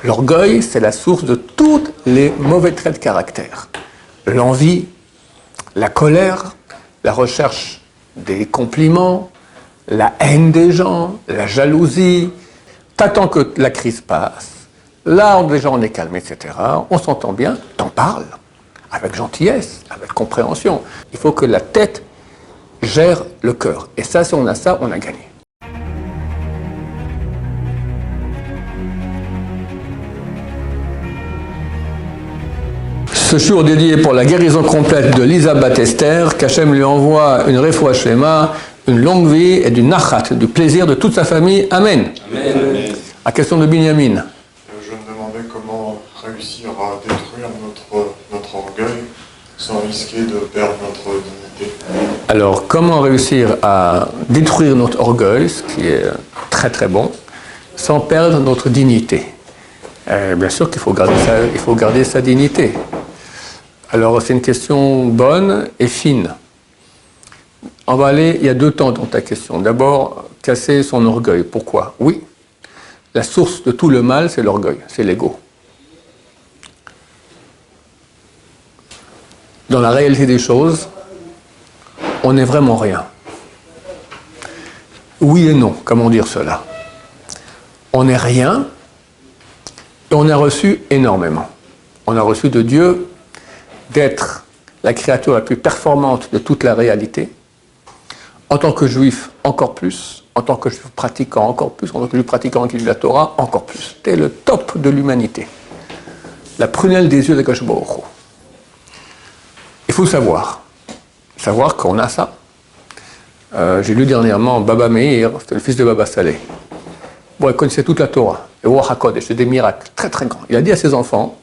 L'orgueil, c'est la source de tous les mauvais traits de caractère. L'envie, la colère, la recherche des compliments, la haine des gens, la jalousie. T'attends que la crise passe. Là, déjà, on est calme, etc. On s'entend bien, t'en parles. Avec gentillesse, avec compréhension. Il faut que la tête gère le cœur. Et ça, si on a ça, on a gagné. Ce jour dédié pour la guérison complète de Lisa Batester, qu'Hachem lui envoie une refoua shlema, une longue vie et du nachat, du plaisir de toute sa famille. Amen. Amen. À question de Binyamin. Je me demandais comment réussir à détruire notre orgueil sans risquer de perdre notre dignité. Alors, comment réussir à détruire notre orgueil, ce qui est très très bon, sans perdre notre dignité? Bien sûr qu'il faut garder sa dignité. Alors, c'est une question bonne et fine. On va aller, il y a deux temps dans ta question. D'abord, casser son orgueil. Pourquoi? Oui, la source de tout le mal, c'est l'orgueil, c'est l'ego. Dans la réalité des choses, on n'est vraiment rien. Oui et non, comment dire cela? On n'est rien et on a reçu énormément. On a reçu de Dieu d'être la créature la plus performante de toute la réalité. En tant que juif, encore plus. En tant que juif pratiquant, encore plus. En tant que juif pratiquant qui lit la Torah, encore plus. T'es le top de l'humanité. La prunelle des yeux de Kadosh Baruch Hu. Il faut savoir qu'on a ça. J'ai lu dernièrement Baba Meir, c'était le fils de Baba Saleh. Bon, il connaissait toute la Torah. Et Ruach HaKodesh, c'est des miracles très très grands. Il a dit à ses enfants,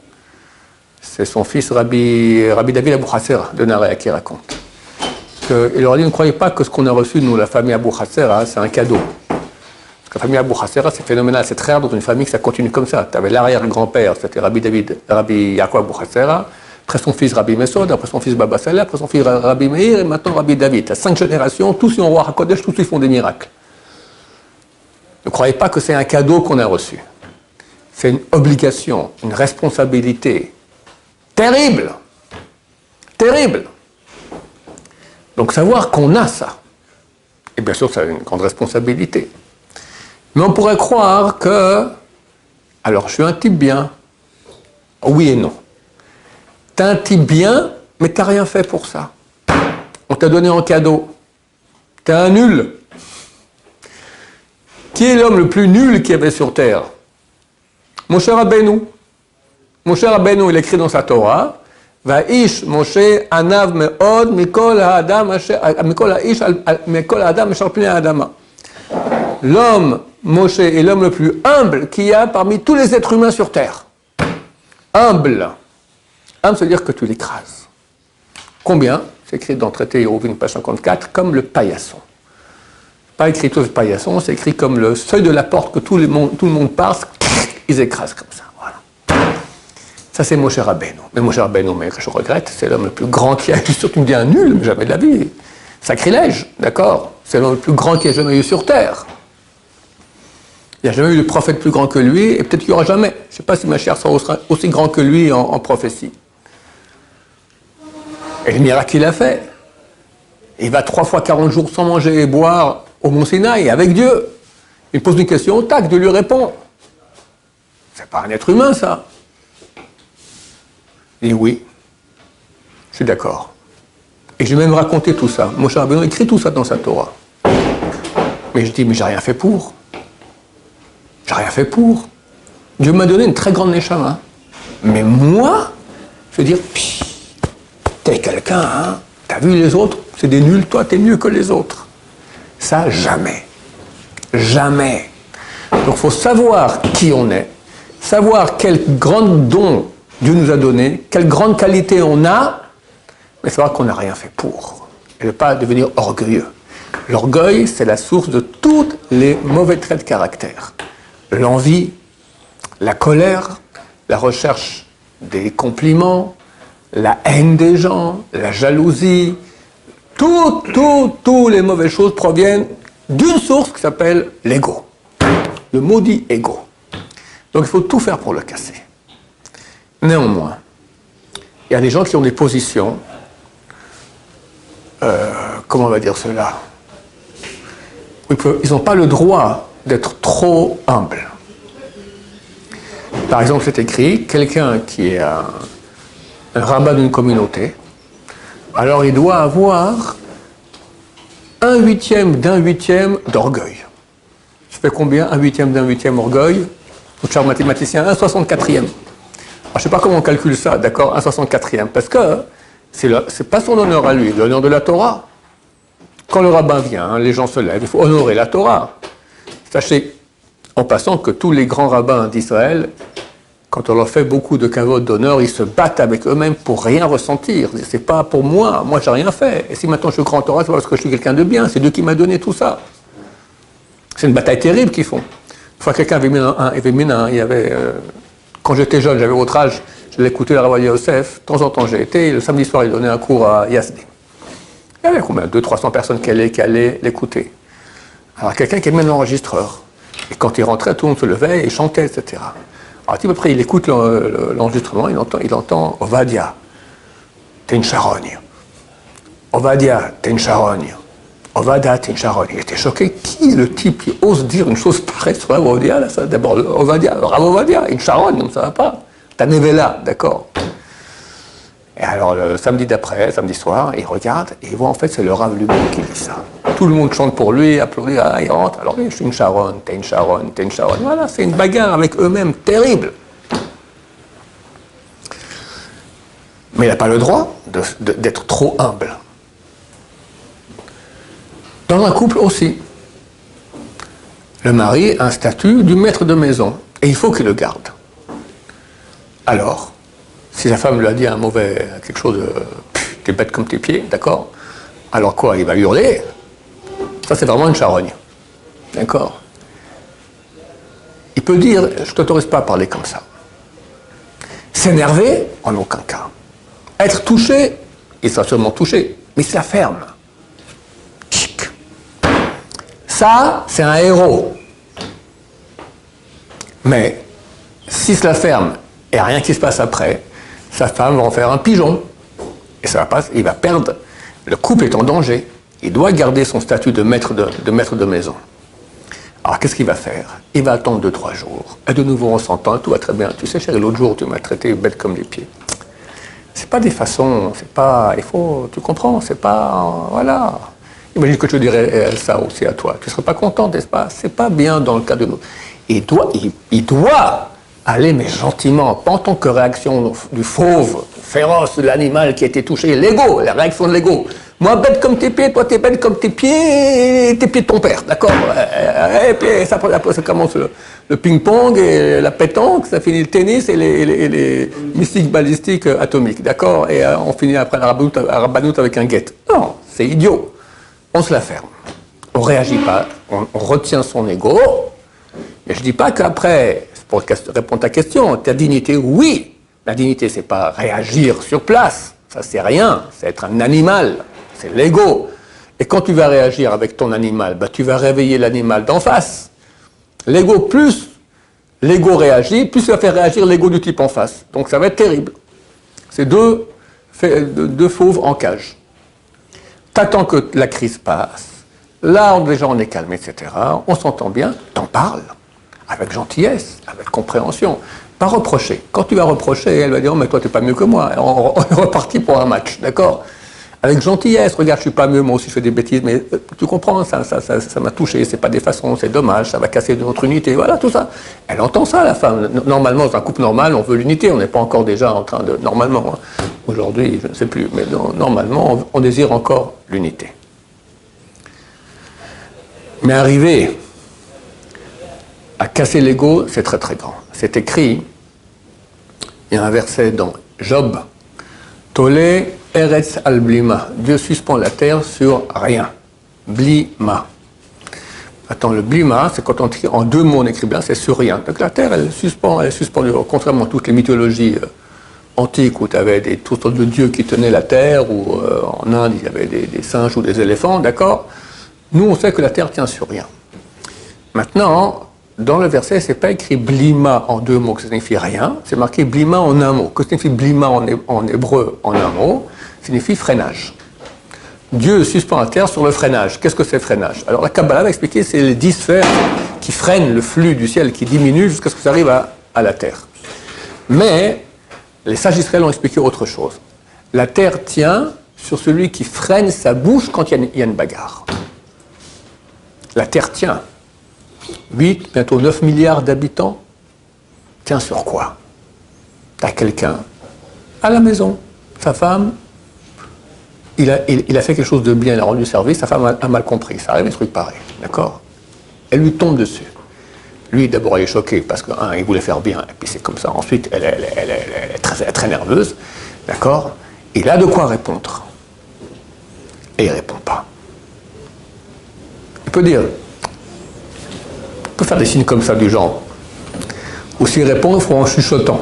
c'est son fils Rabbi David Abou Hassera de Narea qui raconte. Il leur a dit, ne croyez pas que ce qu'on a reçu, nous, la famille Abou Hassera, c'est un cadeau. Parce que la famille Abou Hassera, c'est phénoménal, c'est très rare dans une famille que ça continue comme ça. Tu avais l'arrière-grand-père, c'était Rabbi Yaakov Abou Hassera, après son fils Rabbi Mesod, après son fils Baba Saleh, après son fils Rabbi Meir, et maintenant Rabbi David. Tu as 5 générations, tous ils ont roi HaKodesh, tous ils font des miracles. Ne croyez pas que c'est un cadeau qu'on a reçu. C'est une obligation, une responsabilité terrible. Terrible. Donc savoir qu'on a ça, et bien sûr ça a une grande responsabilité. Mais on pourrait croire que, alors je suis un type bien, oui et non. T'es un type bien, mais t'as rien fait pour ça. On t'a donné en cadeau. T'es un nul. Qui est l'homme le plus nul qu'il y avait sur terre? Moshe Rabbeinu. Moshe Rabbeinu, il écrit dans sa Torah, Va'ish Moshe anav me'od mikol ha'adam asher pnei ha'adama. L'homme, Moshe, est l'homme le plus humble qu'il y a parmi tous les êtres humains sur terre. Humble. Humble, ça veut dire que tu l'écrases. Combien? C'est écrit dans le traité Hérouvine, page 54, comme le paillasson. Pas écrit tout le paillasson, c'est écrit comme le seuil de la porte que tout le monde passe, ils écrasent comme ça. Voilà. Ça, c'est Moshe Rabbeinu. Mais Moshe Rabbeinu, mais je regrette, c'est l'homme le plus grand qui a eu, surtout me dit un nul, mais jamais de la vie. Sacrilège, d'accord? C'est l'homme le plus grand qui a jamais eu sur terre. Il n'y a jamais eu de prophète plus grand que lui, et peut-être qu'il n'y aura jamais. Je ne sais pas si Mashiach sera aussi grand que lui en prophétie. Et le miracle qu'il a fait. Il va 3 fois 40 jours sans manger et boire au Mont Sinaï avec Dieu. Il pose une question au tac, Dieu lui répond. C'est pas un être humain, ça. Il dit oui, je suis d'accord. Et j'ai même raconté tout ça. Moshe Rabbeinu écrit tout ça dans sa Torah. Mais je dis, mais j'ai rien fait pour. J'ai rien fait pour. Dieu m'a donné une très grande neshama. Mais moi, je veux dire, t'es quelqu'un, hein? T'as vu les autres? C'est des nuls, toi, t'es mieux que les autres. Ça, jamais. Jamais. Donc, il faut savoir qui on est, savoir quel grand don Dieu nous a donné, quelle grande qualité on a, mais savoir qu'on n'a rien fait pour. Et ne pas devenir orgueilleux. L'orgueil, c'est la source de tous les mauvais traits de caractère. L'envie, la colère, la recherche des compliments, la haine des gens, la jalousie, toutes les mauvaises choses proviennent d'une source qui s'appelle l'ego. Le maudit ego. Donc il faut tout faire pour le casser. Néanmoins, il y a des gens qui ont des positions, comment on va dire cela? Ils n'ont pas le droit d'être trop humbles. Par exemple, c'est écrit, quelqu'un qui est un rabbin d'une communauté, alors il doit avoir 1/8 d'un huitième d'orgueil. Ça fait combien 1/8 d'un huitième orgueil? Mon cher mathématicien, 1/64e. Alors, je ne sais pas comment on calcule ça, d'accord, 1/64e, parce que c'est pas son honneur à lui, l'honneur de la Torah. Quand le rabbin vient, les gens se lèvent, il faut honorer la Torah. Sachez, en passant, que tous les grands rabbins d'Israël, quand on leur fait beaucoup de kavod d'honneur, ils se battent avec eux-mêmes pour rien ressentir. C'est pas pour moi j'ai rien fait. Et si maintenant je suis grand Torah, c'est parce que je suis quelqu'un de bien, c'est Dieu qui m'a donné tout ça. C'est une bataille terrible qu'ils font. Une fois quelqu'un avait mis quand j'étais jeune, j'avais votre âge, je l'écoutais à la Rav Yosef, de temps en temps j'ai été, le samedi soir il donnait un cours à Yazdi. Il y avait combien 200-300 personnes qui allaient l'écouter. Alors quelqu'un qui aimait l'enregistreur. Et quand il rentrait, tout le monde se levait et chantait, etc. Alors, à peu près, il écoute l'enregistrement, il entend Ovadia, t'es une charogne. Ovadia, t'es une charogne. Ovadia, t'es une charogne. Il était choqué. Qui est le type qui ose dire une chose pareille sur Ovadia là, ça, d'abord, Ovadia, Rav Ovadia, une charogne, donc ça va pas. T'as Nevela, d'accord. Et alors, le samedi d'après, samedi soir, il regarde et il voit en fait, c'est le Rav lui-même qui dit ça. Tout le monde chante pour lui, applaudit, il rentre. Alors, je suis une charogne, t'es une charogne, t'es une charogne. Voilà, c'est une bagarre avec eux-mêmes terrible. Mais il n'a pas le droit d'être trop humble. Dans un couple aussi, le mari a un statut du maître de maison et il faut qu'il le garde. Alors, si la femme lui a dit quelque chose de t'es bête comme tes pieds, d'accord? Alors quoi? Il va hurler. Ça, c'est vraiment une charogne. D'accord? Il peut dire je ne t'autorise pas à parler comme ça. S'énerver, en aucun cas. Être touché, il sera sûrement touché, mais il se la ferme. Chic. Ça, c'est un héros. Mais, s'il se la ferme et rien qui se passe après, sa femme va en faire un pigeon. Et ça va pas, il va perdre. Le couple est en danger. Il doit garder son statut de maître de maison. Alors, qu'est-ce qu'il va faire? Il va attendre 2-3 jours. Et de nouveau, on s'entend, tout va très bien. Tu sais, chérie, l'autre jour, tu m'as traité bête comme les pieds. C'est pas des façons, c'est pas... tu comprends, c'est pas... Voilà. Imagine que tu dirais ça aussi à toi. Tu serais pas content, n'est-ce pas? C'est pas bien dans le cas de nous. Il doit aller, mais gentiment, pas en tant que réaction du fauve, féroce, de l'animal qui a été touché, l'ego, la réaction de l'ego. Moi, bête comme tes pieds, toi, t'es bête comme tes pieds de ton père, d'accord? Et puis, ça commence le ping-pong et la pétanque, ça finit le tennis et les mystiques balistiques atomiques, d'accord? Et on finit après la rabanoute avec un guette. Non, c'est idiot. On se la ferme. On ne réagit pas, on retient son ego. Mais je ne dis pas qu'après, pour répondre à ta question, ta dignité, oui. La dignité, c'est pas réagir sur place. Ça, c'est rien. C'est être un animal. C'est l'ego. Et quand tu vas réagir avec ton animal, tu vas réveiller l'animal d'en face. L'ego, plus l'ego réagit, plus ça va faire réagir l'ego du type en face. Donc ça va être terrible. C'est deux fauves en cage. T'attends que la crise passe. Là, déjà, on est calme, etc. On s'entend bien. T'en parles. Avec gentillesse, avec compréhension. Pas reprocher. Quand tu vas reprocher, elle va dire « Oh, mais toi, t'es pas mieux que moi. » On est reparti pour un match, d'accord? Avec gentillesse, regarde, je suis pas mieux, moi aussi je fais des bêtises, mais tu comprends, ça m'a touché, c'est pas des façons, c'est dommage, ça va casser notre unité, voilà, tout ça. Elle entend ça, la femme. Normalement, dans un couple normal, on veut l'unité, on n'est pas encore déjà en train de... Normalement, hein. Aujourd'hui, je ne sais plus, mais normalement, on désire encore l'unité. Mais arriver à casser l'ego, c'est très très grand. C'est écrit, il y a un verset dans Job, Tolé Eretz al blima. Dieu suspend la terre sur rien. Blima. Attends, le blima, c'est quand en deux mots on écrit bien, c'est sur rien. Donc la terre, elle est suspendue. Contrairement à toutes les mythologies antiques où tu avais toutes sortes de dieux qui tenaient la terre, ou en Inde il y avait des singes ou des éléphants, d'accord? Nous on sait que la terre tient sur rien. Maintenant, dans le verset, c'est pas écrit blima en deux mots, que ça signifie rien, c'est marqué blima en un mot. Que signifie blima en hébreu en un mot? Signifie freinage. Dieu suspend la terre sur le freinage. Qu'est-ce que c'est le freinage? Alors la Kabbalah va expliquer, c'est les 10 sphères qui freinent le flux du ciel, qui diminue jusqu'à ce que ça arrive à la terre. Mais les sages d'Israël ont expliqué autre chose. La terre tient sur celui qui freine sa bouche quand il y a une bagarre. La terre tient. 8, bientôt 9 milliards d'habitants. Tient sur quoi? T'as quelqu'un à la maison, sa femme, il a fait quelque chose de bien, il a rendu service, sa femme a mal compris, ça arrive des trucs pareils, d'accord? Elle lui tombe dessus. Lui, d'abord, il est choqué parce que, il voulait faire bien, et puis c'est comme ça. Ensuite, elle est très nerveuse, d'accord? Il a de quoi répondre. Et il ne répond pas. Il peut dire, il peut faire des signes comme ça du genre. Ou s'il répond, il faut en chuchotant.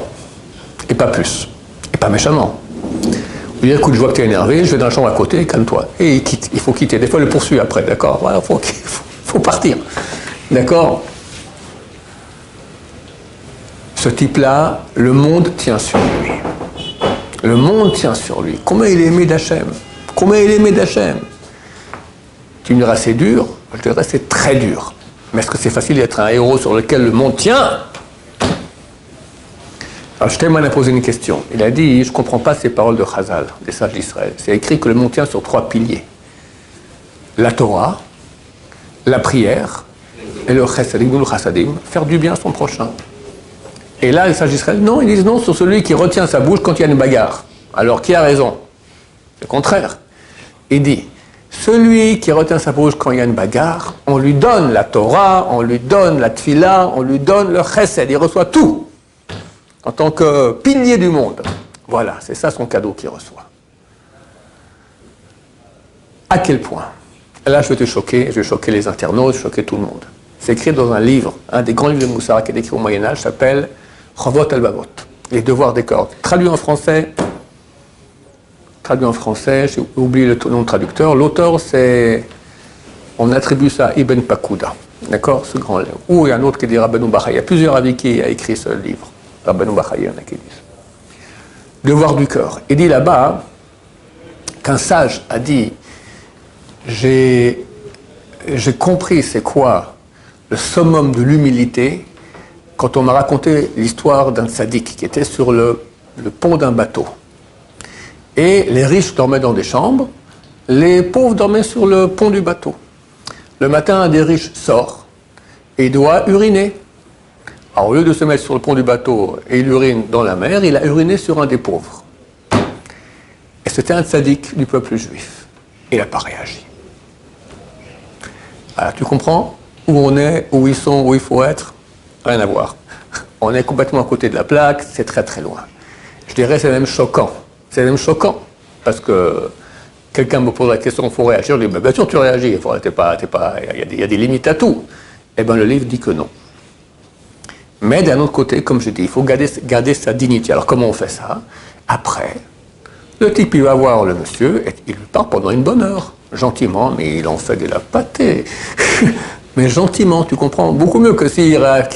Et pas plus. Et pas méchamment. Il dit, écoute, je vois que tu es énervé, je vais dans la chambre à côté, calme-toi. Et il quitte, il faut quitter. Des fois, il le poursuit après, d'accord? Voilà, faut partir. D'accord? Ce type-là, le monde tient sur lui. Le monde tient sur lui. Combien il est aimé d'Hachem? Combien il est aimé d'Hachem? Tu me diras, c'est dur. Je te dirais, c'est très dur. Mais est-ce que c'est facile d'être un héros sur lequel le monde tient? Alors, Steinman a posé une question. Il a dit, je ne comprends pas ces paroles de Chazal, des sages d'Israël. C'est écrit que le monde tient sur 3 piliers. La Torah, la prière et le chassadim, faire du bien à son prochain. Et là, les sages d'Israël, non, ils disent non sur celui qui retient sa bouche quand il y a une bagarre. Alors, qui a raison? C'est le contraire. Il dit, celui qui retient sa bouche quand il y a une bagarre, on lui donne la Torah, on lui donne la Tfila, on lui donne le chesed, il reçoit tout. En tant que pilier du monde. Voilà, c'est ça son cadeau qu'il reçoit. À quel point? Là, je vais te choquer, je vais choquer les internautes, choquer tout le monde. C'est écrit dans un livre, un des grands livres de Moussara qui est écrit au Moyen-Âge, s'appelle Chovot al-Bavot, les devoirs des cordes. Traduit en français, j'ai oublié le nom de traducteur. L'auteur, c'est, on attribue ça à Ibn Pakuda, d'accord, ce grand livre. Ou il y a un autre qui dit Rabbeinu Bachai. Il y a plusieurs avis qui a écrit ce livre. Rabbeinu Bachai, il y en a qui disent. Devoir du cœur. Il dit là-bas qu'un sage a dit, j'ai compris c'est quoi le summum de l'humilité quand on m'a raconté l'histoire d'un tzaddik qui était sur le pont d'un bateau. Et les riches dormaient dans des chambres, les pauvres dormaient sur le pont du bateau. Le matin, un des riches sort et il doit uriner. Alors, au lieu de se mettre sur le pont du bateau et il urine dans la mer, il a uriné sur un des pauvres. Et c'était un tzaddik du peuple juif. Il n'a pas réagi. Alors, tu comprends où on est, où ils sont, où il faut être? Rien à voir. On est complètement à côté de la plaque, c'est très très loin. Je dirais c'est même choquant. C'est même choquant. Parce que quelqu'un me pose la question, il faut réagir. Je dis, mais bien sûr tu réagis, il y a des limites à tout. Eh bien le livre dit que non. Mais d'un autre côté, comme je dis, il faut garder sa dignité. Alors comment on fait ça? Après, le type il va voir le monsieur, et il lui parle pendant une bonne heure. Gentiment, mais il en fait de la pâtée. Mais gentiment, tu comprends? Beaucoup mieux que si la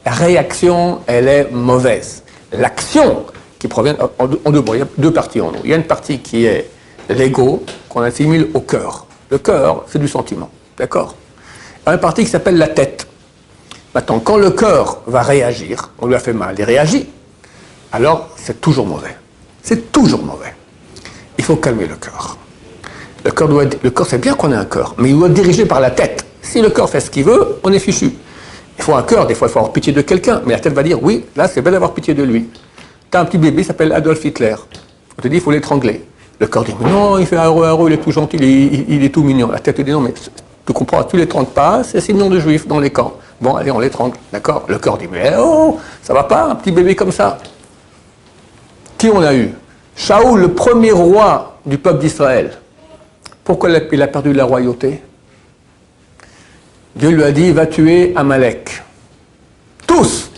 réaction, elle est mauvaise. L'action qui provient en deux mots, il y a deux parties en nous. Il y a une partie qui est l'ego, qu'on assimile au cœur. Le cœur, c'est du sentiment, d'accord? Il y a une partie qui s'appelle la tête. Maintenant, quand le cœur va réagir, on lui a fait mal, il réagit, alors c'est toujours mauvais. C'est toujours mauvais. Il faut calmer le cœur. Le cœur, c'est bien qu'on ait un cœur, mais il doit être dirigé par la tête. Si le cœur fait ce qu'il veut, on est fichu. Il faut un cœur, des fois il faut avoir pitié de quelqu'un, mais la tête va dire, oui, là c'est bien d'avoir pitié de lui. Tu as un petit bébé qui s'appelle Adolf Hitler. On te dit, il faut l'étrangler. Le cœur dit, mais non, il fait heureux, il est tout gentil, il est tout mignon. La tête te dit, non, mais tu comprends, tu l'étrangles pas, c'est signe de juif dans les camps. Bon, allez, on l'étrangle, d'accord? Le cœur dit, mais oh, ça va pas, un petit bébé comme ça. Qui on a eu? Shaoul, le premier roi du peuple d'Israël. Pourquoi il a perdu la royauté? Dieu lui a dit, va tuer Amalek. Tous,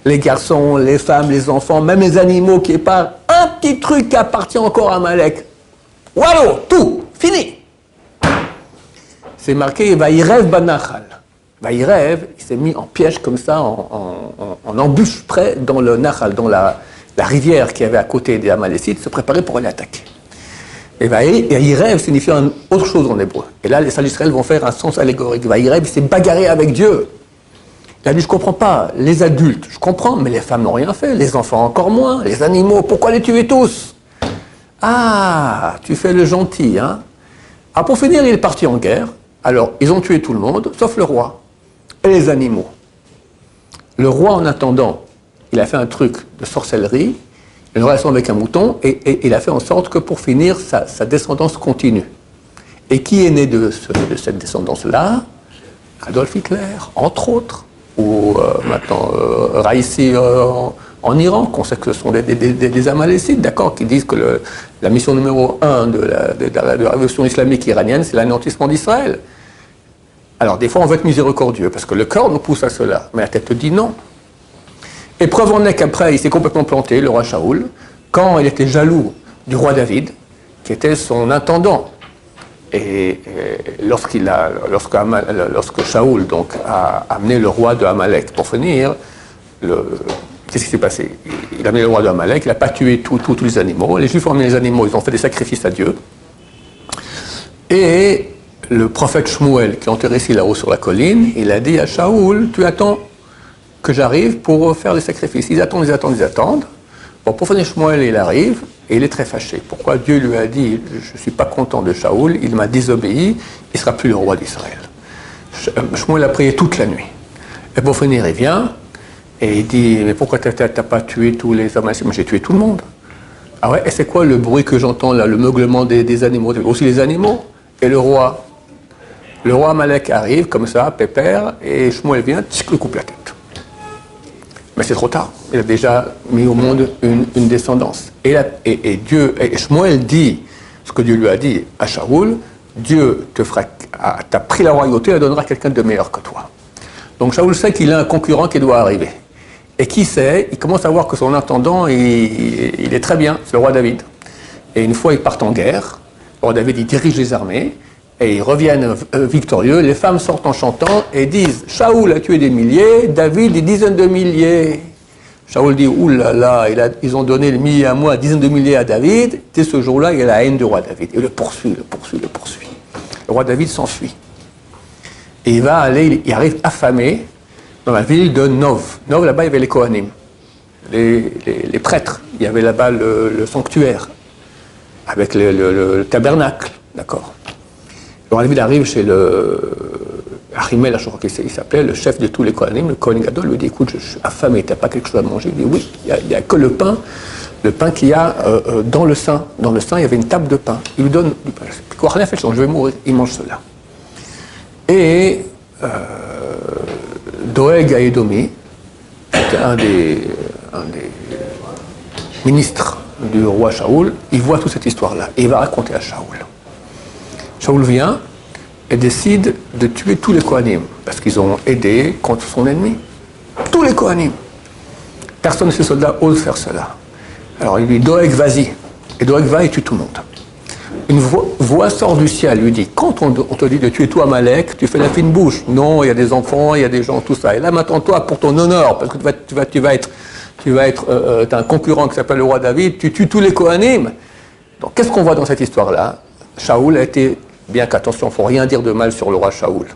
les garçons, les femmes, les enfants, même les animaux qui épargnent, un petit truc qui appartient encore à Amalek. Wallo, tout, fini. C'est marqué, va y rêve banachal. Il rêve, il s'est mis en piège comme ça, en embûche près dans le Nahal, dans la rivière qui avait à côté des Amalécites, se préparer pour aller attaquer. Et Vaïrev signifie autre chose en hébreu. Et là, les sages d'Israël vont faire un sens allégorique. Vaïrev, il s'est bagarré avec Dieu. Il a dit, je ne comprends pas, les adultes, je comprends, mais les femmes n'ont rien fait, les enfants encore moins, les animaux, pourquoi les tuer tous? Ah, tu fais le gentil, hein? Ah, pour finir, il est parti en guerre. Alors, ils ont tué tout le monde, sauf le roi et les animaux. Le roi, en attendant, il a fait un truc de sorcellerie, une relation avec un mouton, et il a fait en sorte que pour finir, sa descendance continue. Et qui est né de cette descendance-là? Adolf Hitler, entre autres, ou maintenant Raïssi en Iran, qu'on sait que ce sont des Amalécites, d'accord, qui disent que la mission numéro 1 de la révolution islamique iranienne, c'est l'anéantissement d'Israël. Alors, des fois, on veut être miséricordieux, parce que le cœur nous pousse à cela, mais la tête te dit non. Et preuve en est qu'après, il s'est complètement planté, le roi Shaoul, quand il était jaloux du roi David, qui était son intendant. Et lorsque Shaoul donc, a amené le roi de Amalek pour finir, qu'est-ce qui s'est passé? Il a amené le roi de Amalek, il n'a pas tué tous les animaux. Les Juifs ont amené les animaux, ils ont fait des sacrifices à Dieu. Et le prophète Shmuel, qui est enterré ici là-haut sur la colline, il a dit à Shaoul, tu attends que j'arrive pour faire les sacrifices. Ils attendent. Bon, pour finir, Shmuel, il arrive, et il est très fâché. Pourquoi? Dieu lui a dit, je ne suis pas content de Shaoul, il m'a désobéi, il ne sera plus le roi d'Israël. Shmuel a prié toute la nuit. Et pour finir, il vient, et il dit, mais pourquoi tu n'as pas tué tous les hommes? Moi, j'ai tué tout le monde. Ah ouais, et c'est quoi le bruit que j'entends là, le meuglement des animaux? Aussi les animaux? Et le roi Amalek arrive, comme ça, pépère, et Shmuel vient, le coupe la tête. Mais c'est trop tard. Il a déjà mis au monde une descendance. Et Shmuel dit ce que Dieu lui a dit à Shaoul, Dieu t'a pris la royauté et donnera quelqu'un de meilleur que toi. Donc Shaoul sait qu'il a un concurrent qui doit arriver. Et qui sait, il commence à voir que son intendant, il est très bien, c'est le roi David. Et une fois, ils partent en guerre. Le roi David, il dirige les armées. Et ils reviennent victorieux, les femmes sortent en chantant et disent « Shaoul a tué des milliers, David des dizaines de milliers ». Shaoul dit « Ouh là là, ils ont donné les milliers à moi, dizaines de milliers à David ». Dès ce jour-là, il y a la haine du roi David. Et le poursuit. Le roi David s'enfuit. Et il arrive affamé dans la ville de Nov. Nov, là-bas, il y avait les Kohanim, les prêtres. Il y avait là-bas le sanctuaire, avec le tabernacle, d'accord. Le roi David arrive chez le Arimel, je crois qu'il s'appelait, le chef de tous les Kohanim, le Kohen Gadol, lui dit, écoute, je suis affamé, tu n'as pas quelque chose à manger? Il dit, oui, il n'y a que le pain qu'il y a dans le sein. Dans le sein, il y avait une table de pain. Il lui donne du pain. Rien fait, je vais mourir. Il mange cela. Et Doeg Aedomi, c'était un des ministres du roi Shaoul, il voit toute cette histoire-là et il va raconter à Shaoul. Shaoul vient et décide de tuer tous les Kohanim, parce qu'ils ont aidé contre son ennemi. Tous les Kohanim. Personne de ces soldats ose faire cela. Alors il lui dit, Doeg, vas-y. Et Doeg va et tue tout le monde. Une voix sort du ciel, lui dit, quand on te dit de tuer toi Amalek, tu fais la fine bouche. Non, il y a des enfants, il y a des gens, tout ça. Et là maintenant, toi, pour ton honneur, parce que tu vas être un concurrent qui s'appelle le roi David, tu tues tous les Kohanim. Donc qu'est-ce qu'on voit dans cette histoire-là? Shaoul a été, bien qu'attention, il ne faut rien dire de mal sur le roi Shaoul.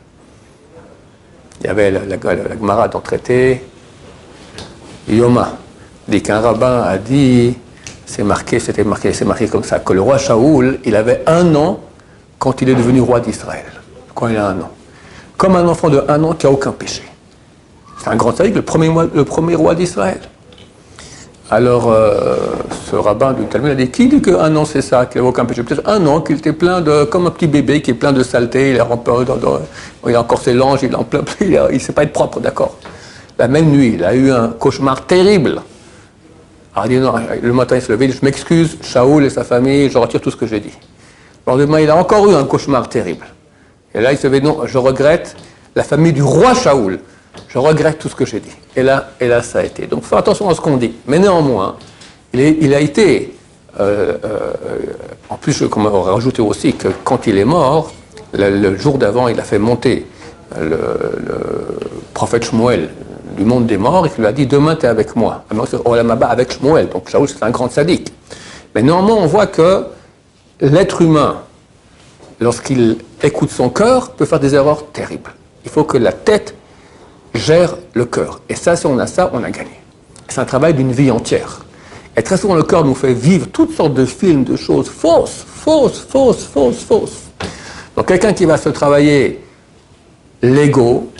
Il y avait la Gemara dans le traité, Yoma, dit qu'un rabbin a dit, c'est marqué comme ça, que le roi Shaoul, il avait 1 an quand il est devenu roi d'Israël. Quand il a 1 an. Comme un enfant de 1 an qui n'a aucun péché. C'est un grand tzaddik, le premier roi d'Israël. Alors, ce rabbin du Talmud a dit, qui dit que 1 an c'est ça, qu'il n'avait aucun péché? Peut-être 1 an, qu'il était plein de, comme un petit bébé qui est plein de saleté, il a encore ses langes, il ne sait pas être propre, d'accord. La même nuit, il a eu un cauchemar terrible. Alors il dit, non, le matin il se levait, il dit, je m'excuse, Shaoul et sa famille, je retire tout ce que j'ai dit. Le lendemain, il a encore eu un cauchemar terrible. Et là, il se levait, non, je regrette la famille du roi Shaoul. Je regrette tout ce que j'ai dit. Et là, ça a été. Donc, faut attention à ce qu'on dit. Mais néanmoins, il a été... en plus, on va rajouter aussi que quand il est mort, le jour d'avant, il a fait monter le prophète Shmuel du monde des morts et qui lui a dit demain tu es avec moi. Olam haba avec Shmuel, donc Shaoul c'est un grand sadique. Mais néanmoins on voit que l'être humain, lorsqu'il écoute son cœur, peut faire des erreurs terribles. Il faut que la tête gère le cœur. Et ça, si on a ça, on a gagné. C'est un travail d'une vie entière. Et très souvent, le cœur nous fait vivre toutes sortes de films, de choses fausses. Donc quelqu'un qui va se travailler l'ego,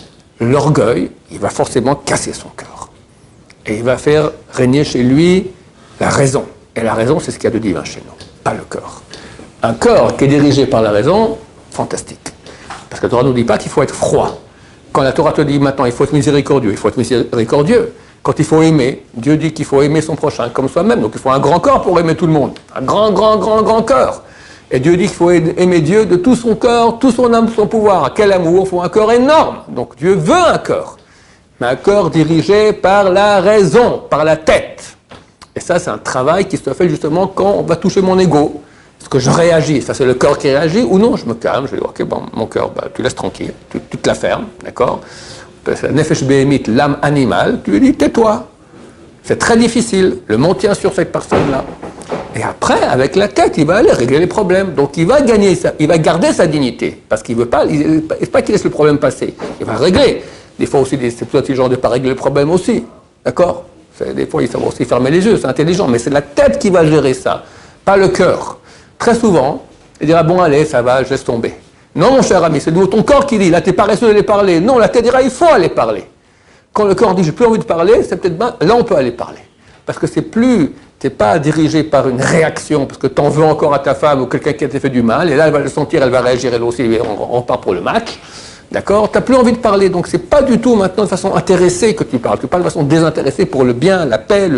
l'orgueil, il va forcément casser son cœur. Et il va faire régner chez lui la raison. Et la raison, c'est ce qu'il y a de divin chez nous, pas le cœur. Un cœur qui est dirigé par la raison, fantastique. Parce que la Torah ne nous dit pas qu'il faut être froid. Quand la Torah te dit maintenant il faut être miséricordieux, il faut être miséricordieux. Quand il faut aimer, Dieu dit qu'il faut aimer son prochain comme soi-même. Donc il faut un grand cœur pour aimer tout le monde. Un grand cœur. Et Dieu dit qu'il faut aimer Dieu de tout son cœur, tout son âme, tout son pouvoir. Quel amour, il faut un cœur énorme. Donc Dieu veut un cœur. Mais un cœur dirigé par la raison, par la tête. Et ça, c'est un travail qui se fait justement quand on va toucher mon ego. Est-ce que je réagis? Ça, c'est le cœur qui réagit ou non? Je me calme, je dis, ok, bon, mon cœur, tu laisses tranquille, tu te la fermes, d'accord? Nefesh Behemit, l'âme animale, tu lui dis, tais-toi. C'est très difficile, le mot tient sur cette personne-là. Et après, avec la tête, il va aller régler les problèmes. Donc, il va gagner, il va garder sa dignité, parce qu'il ne veut pas, pas qu'il laisse le problème passer. Il va régler. Des fois aussi, c'est plus intelligent de ne pas régler le problème aussi, d'accord? Des fois, il faut aussi fermer les yeux, c'est intelligent, mais c'est la tête qui va gérer ça, pas le cœur. Très souvent, il dira, bon allez, ça va, je laisse tomber. Non mon cher ami, c'est ton corps qui dit, là t'es paresseux d'aller parler. Non, la tête dira, il faut aller parler. Quand le corps dit, j'ai plus envie de parler, c'est peut-être bien, là on peut aller parler. Parce que c'est plus, t'es pas dirigé par une réaction, parce que t'en veux encore à ta femme ou quelqu'un qui t'a fait du mal, et là elle va le sentir, elle va réagir elle aussi, on part pour le match. D'accord? T'as plus envie de parler, donc c'est pas du tout maintenant de façon intéressée que tu parles de façon désintéressée pour le bien, la paix,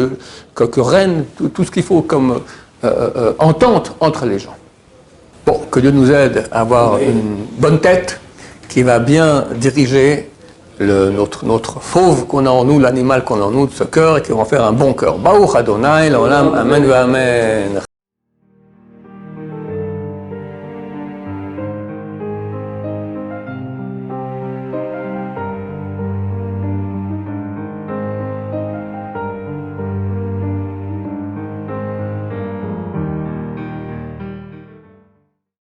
que règne tout ce qu'il faut comme entente entre les gens. Bon, que Dieu nous aide à avoir une bonne tête qui va bien diriger notre fauve qu'on a en nous, l'animal qu'on a en nous, de ce cœur, et qui va en faire un bon cœur. Baruch Adonai, l'olam, amen, amen.